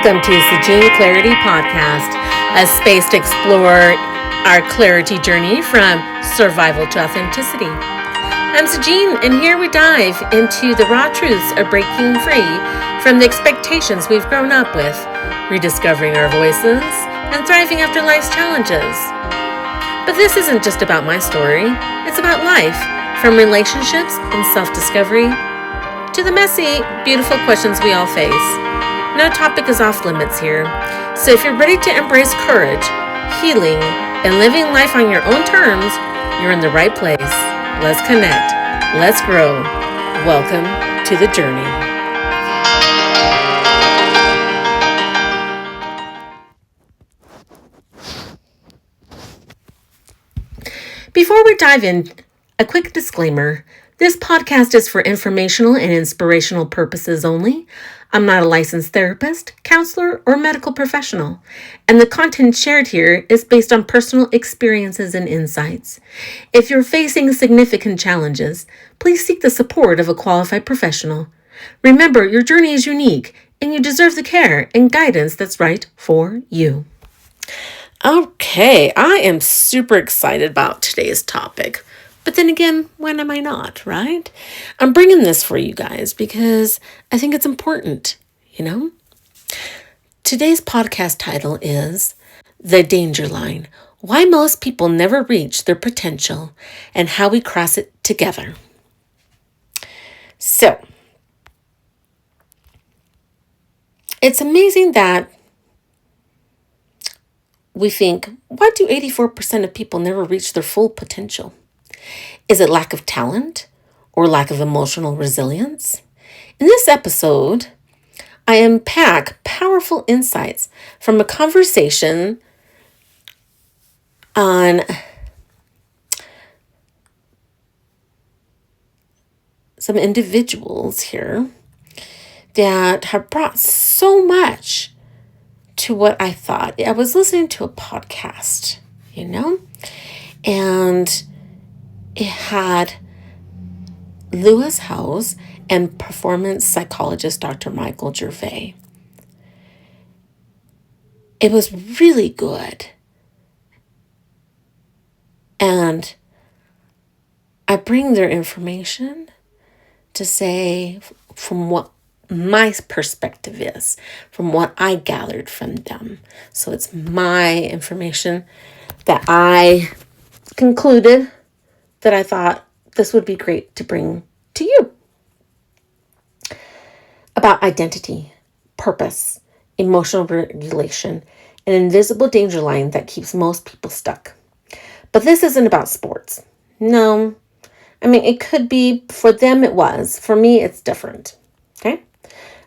Welcome to Sajini Clarity Podcast, a space to explore our clarity journey from survival to authenticity. I'm Sajini, and here we dive into the raw truths of breaking free from the expectations we've grown up with, rediscovering our voices, and thriving after life's challenges. But this isn't just about my story, it's about life, from relationships and self-discovery to the messy, beautiful questions we all face. No topic is off limits here. So if you're ready to embrace courage, healing, and living life on your own terms, you're in the right place. Let's connect. Let's grow. Welcome to the journey. Before we dive in, a quick disclaimer. This podcast is for informational and inspirational purposes only. I'm not a licensed therapist, counselor, or medical professional, and the content shared here is based on personal experiences and insights. If you're facing significant challenges, please seek the support of a qualified professional. Remember, your journey is unique, and you deserve the care and guidance that's right for you. Okay, I am super excited about today's topic. But then again, when am I not, right? I'm bringing this for you guys because I think it's important, Today's podcast title is The Danger Line, Why Most People Never Reach Their Potential and How We Cross It Together. So, it's amazing that we think, why do 84% of people never reach their full potential? Is it lack of talent or lack of emotional resilience? In this episode, I unpack powerful insights from a conversation on some individuals here that have brought so much to what I thought. I was listening to a podcast, and it had Lewis Howes and performance psychologist Dr. Michael Gervais. It was really good. And I bring their information to say from what my perspective is, from what I gathered from them. So it's my information that I concluded that I thought this would be great to bring to you. About identity, purpose, emotional regulation, an invisible danger line that keeps most people stuck. But this isn't about sports. No. It could be, for them it was. For me, it's different. Okay?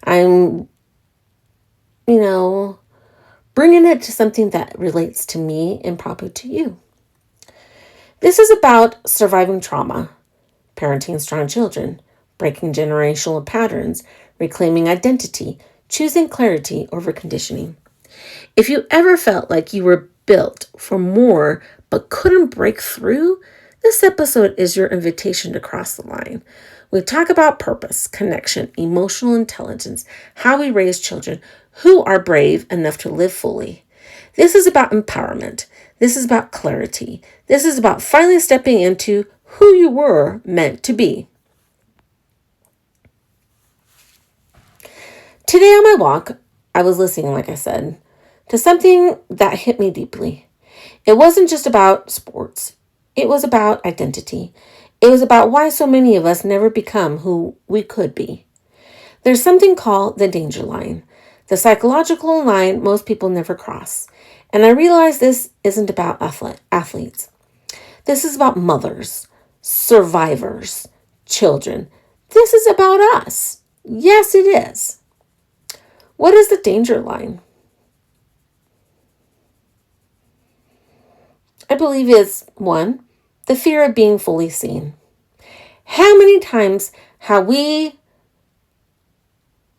I'm, bringing it to something that relates to me and probably to you. This is about surviving trauma, parenting strong children, breaking generational patterns, reclaiming identity, choosing clarity over conditioning. If you ever felt like you were built for more but couldn't break through, this episode is your invitation to cross the line. We talk about purpose, connection, emotional intelligence, how we raise children who are brave enough to live fully. This is about empowerment. This is about clarity. This is about finally stepping into who you were meant to be. Today on my walk, I was listening, like I said, to something that hit me deeply. It wasn't just about sports. It was about identity. It was about why so many of us never become who we could be. There's something called the danger line, the psychological line most people never cross. And I realize this isn't about athletes. This is about mothers, survivors, children. This is about us. Yes, it is. What is the danger line? I believe it's, one, the fear of being fully seen. How many times have we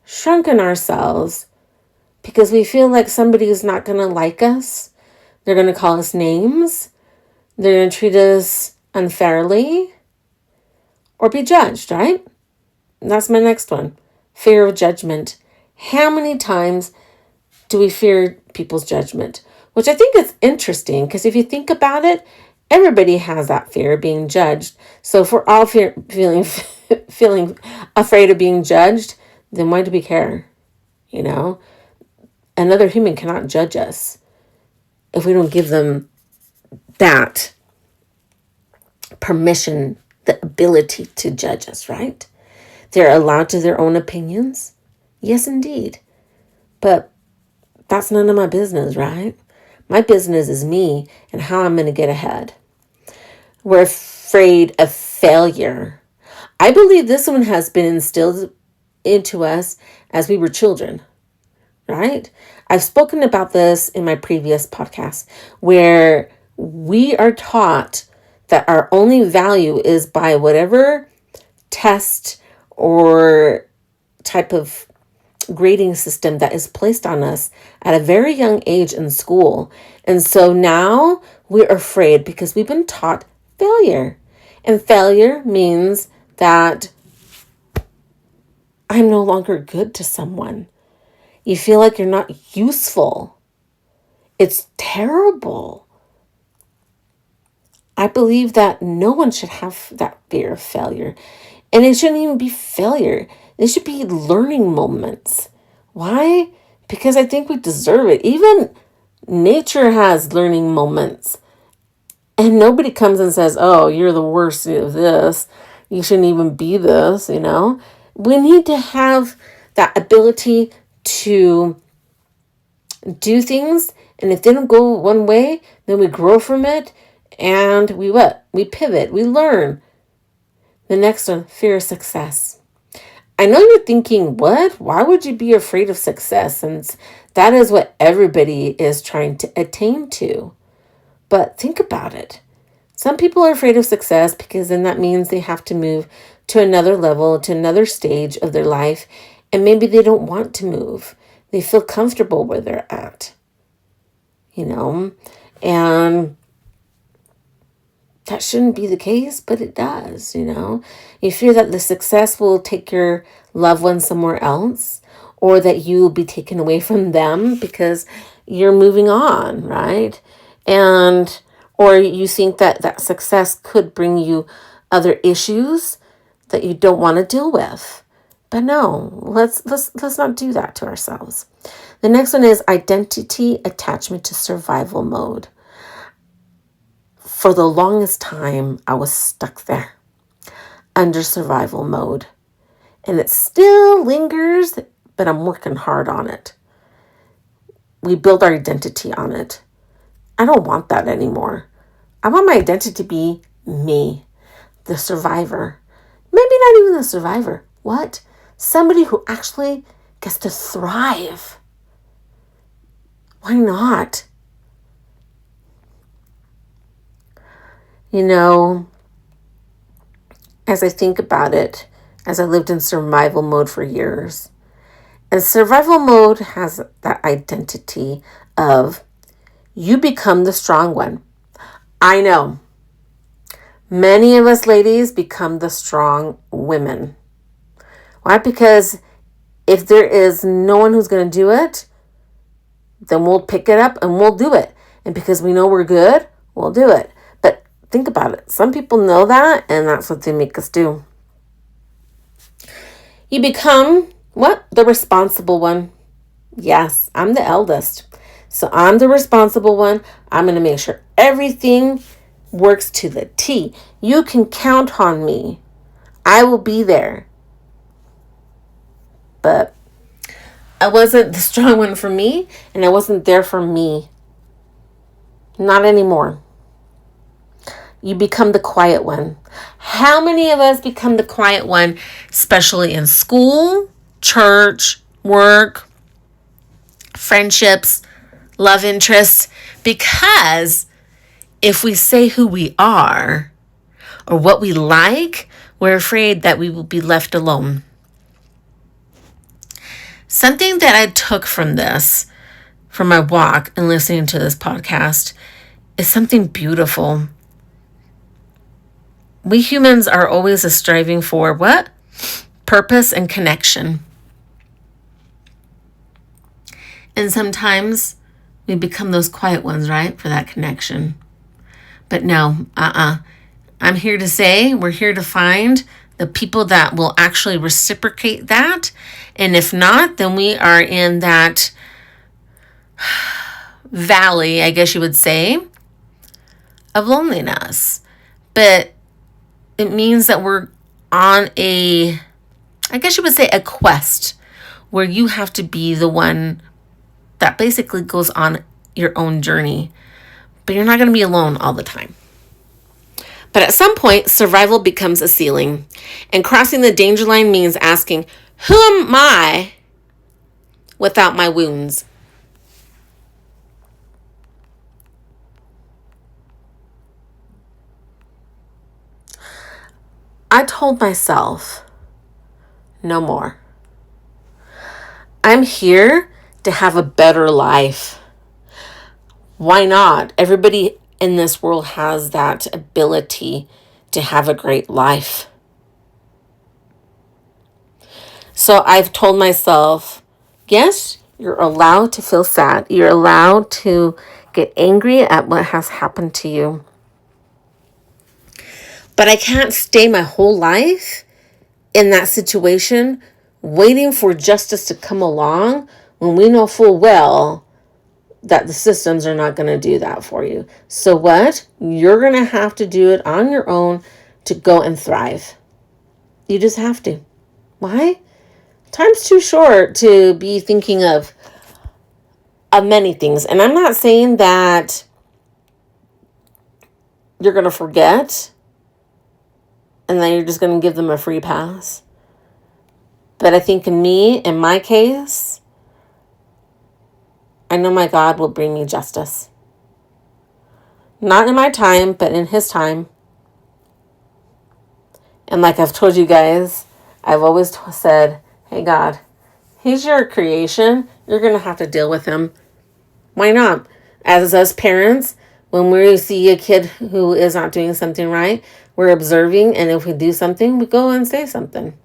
shrunken ourselves because we feel like somebody is not going to like us? They're going to call us names. They're going to treat us unfairly or be judged, right? And that's my next one. Fear of judgment. How many times do we fear people's judgment? Which I think is interesting, because if you think about it, everybody has that fear of being judged. So if we're all feeling afraid of being judged, then why do we care? You know, another human cannot judge us if we don't give them that permission, the ability to judge us, right? They're allowed to their own opinions. Yes, indeed. But that's none of my business, right? My business is me and how I'm going to get ahead. We're afraid of failure. I believe this one has been instilled into us as we were children, right? I've spoken about this in my previous podcast, where we are taught that our only value is by whatever test or type of grading system that is placed on us at a very young age in school. And so now we're afraid because we've been taught failure. And failure means that I'm no longer good to someone. You feel like you're not useful. It's terrible. I believe that no one should have that fear of failure. And it shouldn't even be failure. It should be learning moments. Why? Because I think we deserve it. Even nature has learning moments. And nobody comes and says, oh, you're the worst of this. You shouldn't even be this, you know. We need to have that ability to do things. And if they don't go one way, then we grow from it. And we what? We pivot. We learn. The next one, fear of success. I know you're thinking, what? Why would you be afraid of success? Since that is what everybody is trying to attain to. But think about it. Some people are afraid of success because then that means they have to move to another level, to another stage of their life. And maybe they don't want to move. They feel comfortable where they're at. You know? And that shouldn't be the case, but it does, you know. You fear that the success will take your loved one somewhere else, or that you will be taken away from them because you're moving on, right? And or you think that that success could bring you other issues that you don't want to deal with. But no, let's not do that to ourselves. The next one is identity attachment to survival mode. For the longest time, I was stuck there under survival mode. And it still lingers, but I'm working hard on it. We build our identity on it. I don't want that anymore. I want my identity to be me, the survivor. Maybe not even the survivor. What? Somebody who actually gets to thrive. Why not? You know, as I think about it, as I lived in survival mode for years, and survival mode has that identity of you become the strong one. I know many of us ladies become the strong women. Why? Because if there is no one who's going to do it, then we'll pick it up and we'll do it. And because we know we're good, we'll do it. But think about it. Some people know that, and that's what they make us do. You become, what? The responsible one. Yes, I'm the eldest. So I'm the responsible one. I'm going to make sure everything works to the T. You can count on me. I will be there. But I wasn't the strong one for me, and I wasn't there for me. Not anymore. You become the quiet one. How many of us become the quiet one, especially in school, church, work, friendships, love interests? Because if we say who we are or what we like, we're afraid that we will be left alone. Something that I took from this, from my walk and listening to this podcast, is something beautiful. We humans are always striving for what? Purpose and connection. And sometimes we become those quiet ones, right? For that connection. But no, I'm here to say we're here to find the people that will actually reciprocate that. And if not, then we are in that valley, I guess you would say, of loneliness. But it means that we're on a quest where you have to be the one that basically goes on your own journey. But you're not going to be alone all the time. But at some point, survival becomes a ceiling. And crossing the danger line means asking, who am I without my wounds? I told myself, no more. I'm here to have a better life. Why not? Everybody in this world has that ability to have a great life. So I've told myself, yes, you're allowed to feel sad. You're allowed to get angry at what has happened to you. But I can't stay my whole life in that situation waiting for justice to come along when we know full well that the systems are not going to do that for you. So what? You're going to have to do it on your own to go and thrive. You just have to. Why? Time's too short to be thinking of many things. And I'm not saying that you're going to forget and then you're just going to give them a free pass. But I think in my case, I know my God will bring me justice. Not in my time, but in His time. And like I've told you guys, I've always said, hey God, He's your creation. You're going to have to deal with Him. Why not? As us parents, when we see a kid who is not doing something right, we're observing, and if we do something, we go and say something.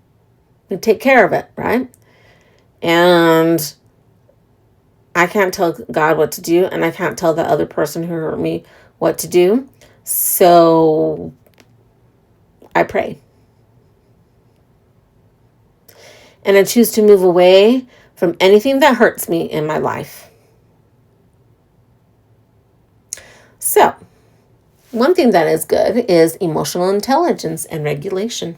We take care of it, right? And I can't tell God what to do, and I can't tell the other person who hurt me what to do. So I pray. And I choose to move away from anything that hurts me in my life. So, one thing that is good is emotional intelligence and regulation.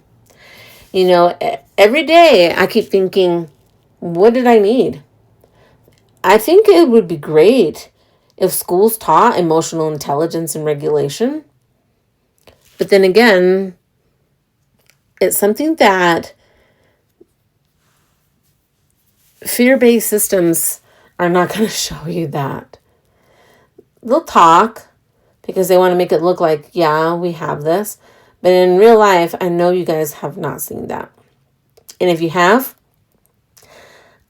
You know, every day I keep thinking, what did I need? I think it would be great if schools taught emotional intelligence and regulation. But then again, it's something that fear-based systems are not going to show you that. They'll talk because they want to make it look like, yeah, we have this. But in real life, I know you guys have not seen that. And if you have,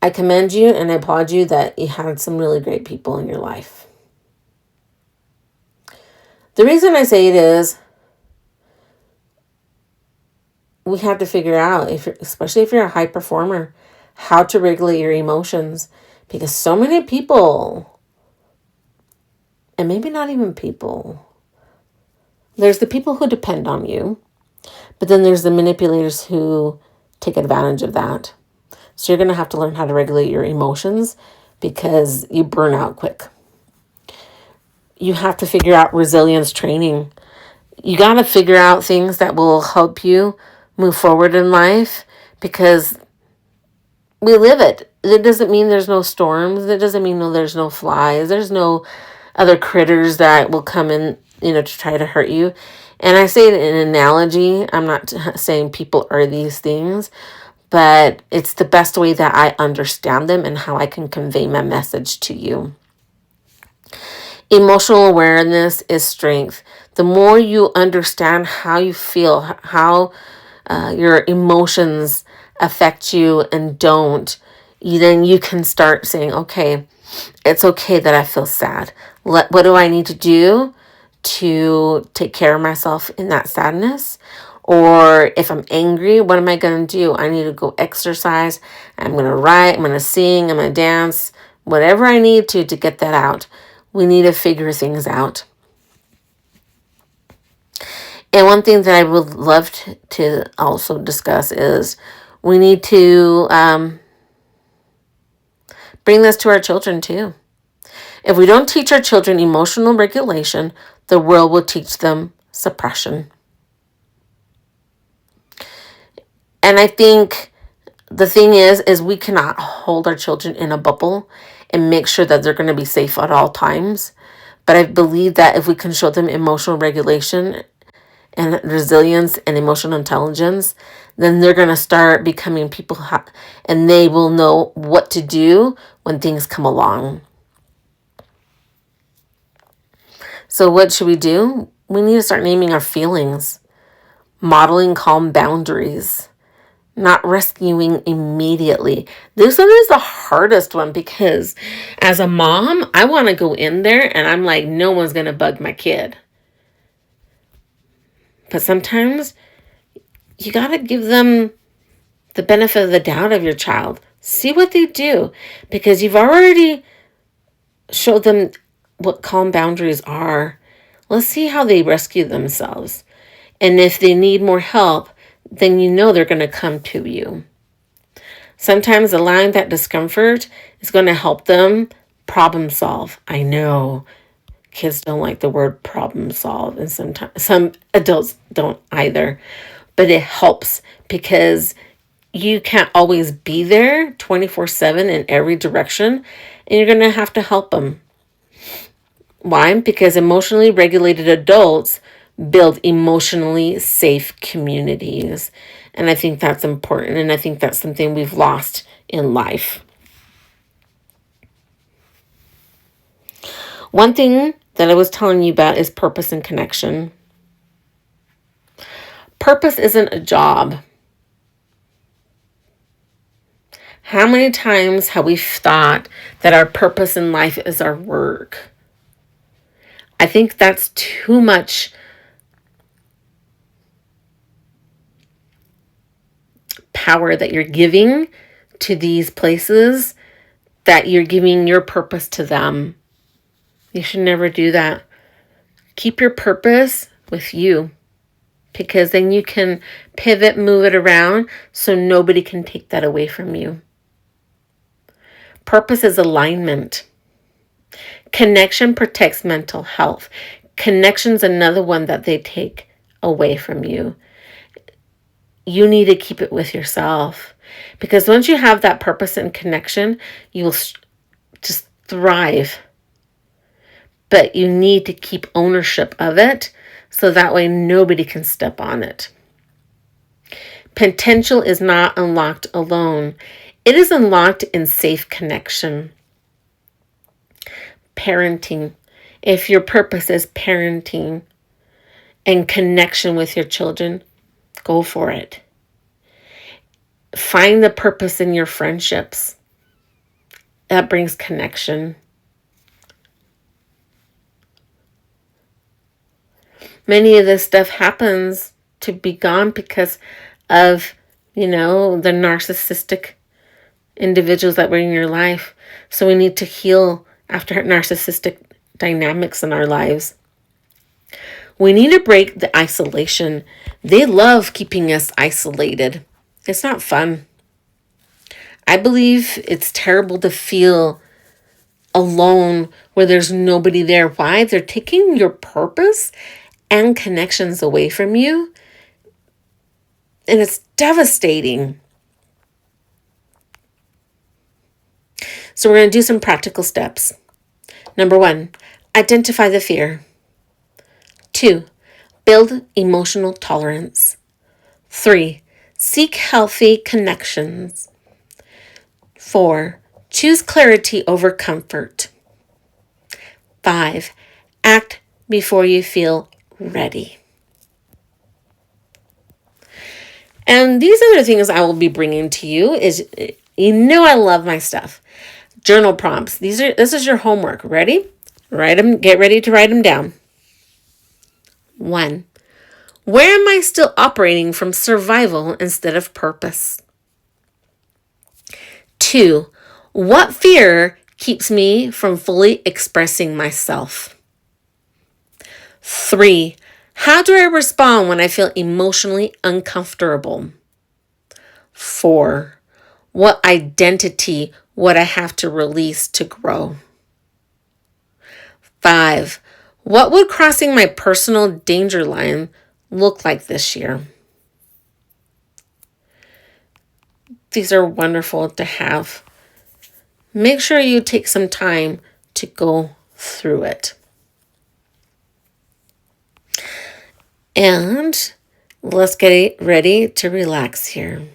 I commend you and I applaud you that you had some really great people in your life. The reason I say it is we have to figure out, especially if you're a high performer, how to regulate your emotions. Because so many people, and maybe not even people, there's the people who depend on you, but then there's the manipulators who take advantage of that. So you're going to have to learn how to regulate your emotions because you burn out quick. You have to figure out resilience training. You got to figure out things that will help you move forward in life because we live it. It doesn't mean there's no storms. It doesn't mean there's no flies. There's no other critters that will come in, to try to hurt you. And I say it in an analogy. I'm not saying people are these things, but it's the best way that I understand them and how I can convey my message to you. Emotional awareness is strength. The more you understand how you feel, how your emotions affect you and don't, then you can start saying, okay, it's okay that I feel sad. What do I need to do to take care of myself in that sadness? Or if I'm angry, what am I going to do? I need to go exercise. I'm going to write. I'm going to sing. I'm going to dance. whatever I need to get that out. We need to figure things out. And one thing that I would love to also discuss is we need to bring this to our children too. If we don't teach our children emotional regulation, the world will teach them suppression. And I think the thing is we cannot hold our children in a bubble and make sure that they're going to be safe at all times. But I believe that if we can show them emotional regulation and resilience and emotional intelligence, then they're going to start becoming people and they will know what to do when things come along. So what should we do? We need to start naming our feelings, modeling calm boundaries, not rescuing immediately. This one is the hardest one because as a mom, I want to go in there and I'm like, no one's going to bug my kid. But sometimes you got to give them the benefit of the doubt of your child. See what they do, because you've already showed them what calm boundaries are. Let's see how they rescue themselves. And if they need more help, then you know they're going to come to you. Sometimes allowing that discomfort is going to help them problem solve. I know kids don't like the word problem solve, and sometimes some adults don't either. But it helps because you can't always be there 24/7 in every direction, and you're going to have to help them. Why? Because emotionally regulated adults build emotionally safe communities. And I think that's important. And I think that's something we've lost in life. One thing that I was telling you about is purpose and connection. Purpose isn't a job. How many times have we thought that our purpose in life is our work? I think that's too much power that you're giving to these places, that you're giving your purpose to them. You should never do that. Keep your purpose with you, because then you can pivot, move it around so nobody can take that away from you. Purpose is alignment. Connection protects mental health. Connection's another one that they take away from you. You need to keep it with yourself, because once you have that purpose and connection, you will just thrive. But you need to keep ownership of it so that way nobody can step on it. Potential is not unlocked alone. It is unlocked in safe connection. Parenting. If your purpose is parenting and connection with your children, go for it. Find the purpose in your friendships. That brings connection. Many of this stuff happens to be gone because of, the narcissistic individuals that were in your life. So we need to heal after narcissistic dynamics in our lives. We need to break the isolation. They love keeping us isolated. It's not fun. I believe it's terrible to feel alone where there's nobody there. Why? They're taking your purpose and connections away from you. And it's devastating. So we're going to do some practical steps. Number 1, identify the fear. 2, build emotional tolerance. 3, seek healthy connections. 4, choose clarity over comfort. 5, act before you feel ready. And these other things I will be bringing to you is, I love my stuff. Journal prompts. This is your homework. Ready? Write them. Get ready to write them down. 1, where am I still operating from survival instead of purpose? 2, what fear keeps me from fully expressing myself? 3, how do I respond when I feel emotionally uncomfortable? 4, what identity would I have to release to grow? 5, what would crossing my personal danger line look like this year? These are wonderful to have. Make sure you take some time to go through it. And let's get ready to relax here.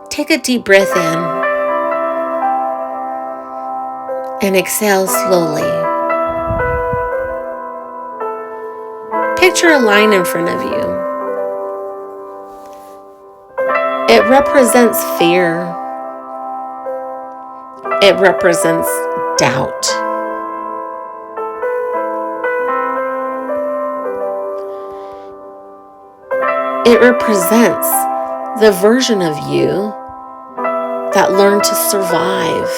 Take a deep breath in and exhale slowly. Picture a line in front of you. It represents fear. It represents doubt. It represents the version of you that learned to survive.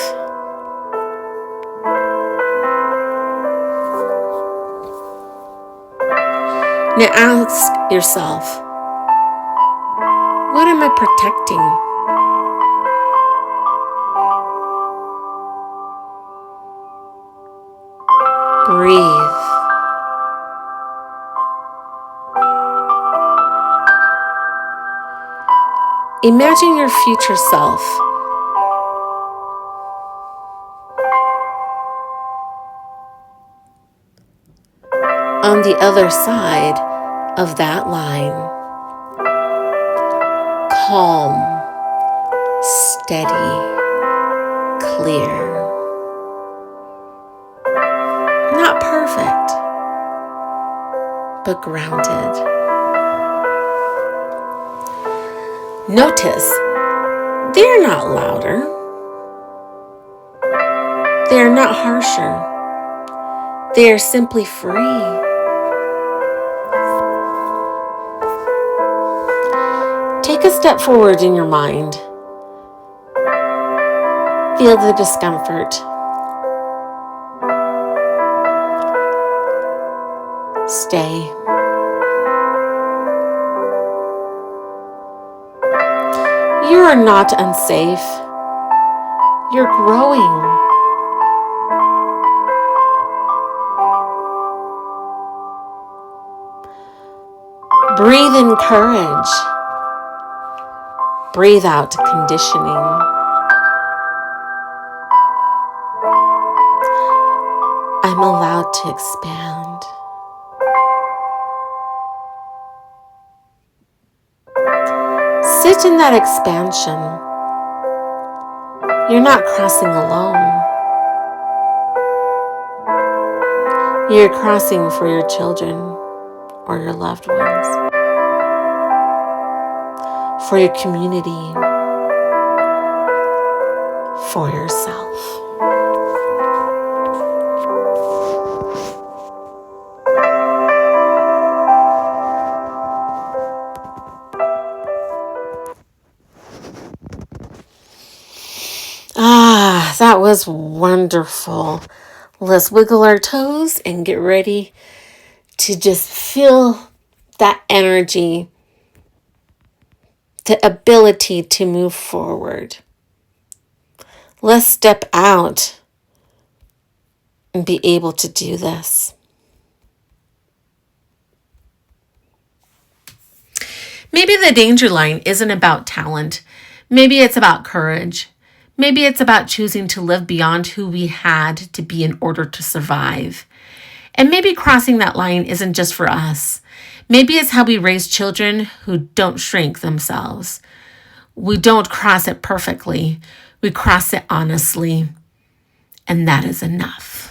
Now ask yourself, what am I protecting? Breathe. Imagine your future self on the other side of that line. Calm, steady, clear. Not perfect, but grounded. Notice they are not louder. They are not harsher. They are simply free. Take a step forward in your mind. Feel the discomfort. Stay. You are not unsafe. You're growing. Breathe in courage. Breathe out conditioning. I'm allowed to expand. Sit in that expansion. You're not crossing alone. You're crossing for your children or your loved ones, for your community, for yourself. That was wonderful. Let's wiggle our toes and get ready to just feel that energy, the ability to move forward. Let's step out and be able to do this. Maybe the danger line isn't about talent. Maybe it's about courage. Maybe it's about choosing to live beyond who we had to be in order to survive. And maybe crossing that line isn't just for us. Maybe it's how we raise children who don't shrink themselves. We don't cross it perfectly. We cross it honestly. And that is enough.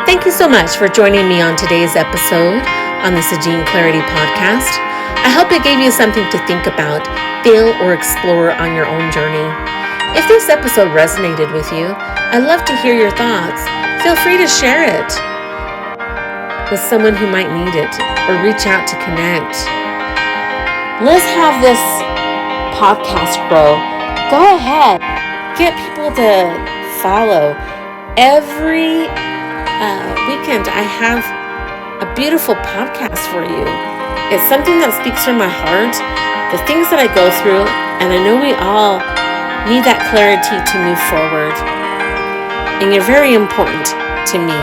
Thank you so much for joining me on today's episode on the Sajine Clarity Podcast. I hope it gave you something to think about, feel, or explore on your own journey. If this episode resonated with you, I'd love to hear your thoughts. Feel free to share it with someone who might need it or reach out to connect. Let's have this podcast grow. Go ahead. Get people to follow. Every weekend I have a beautiful podcast for you. It's something that speaks from my heart, the things that I go through, and I know we all need that clarity to move forward. And you're very important to me.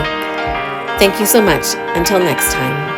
Thank you so much. Until next time.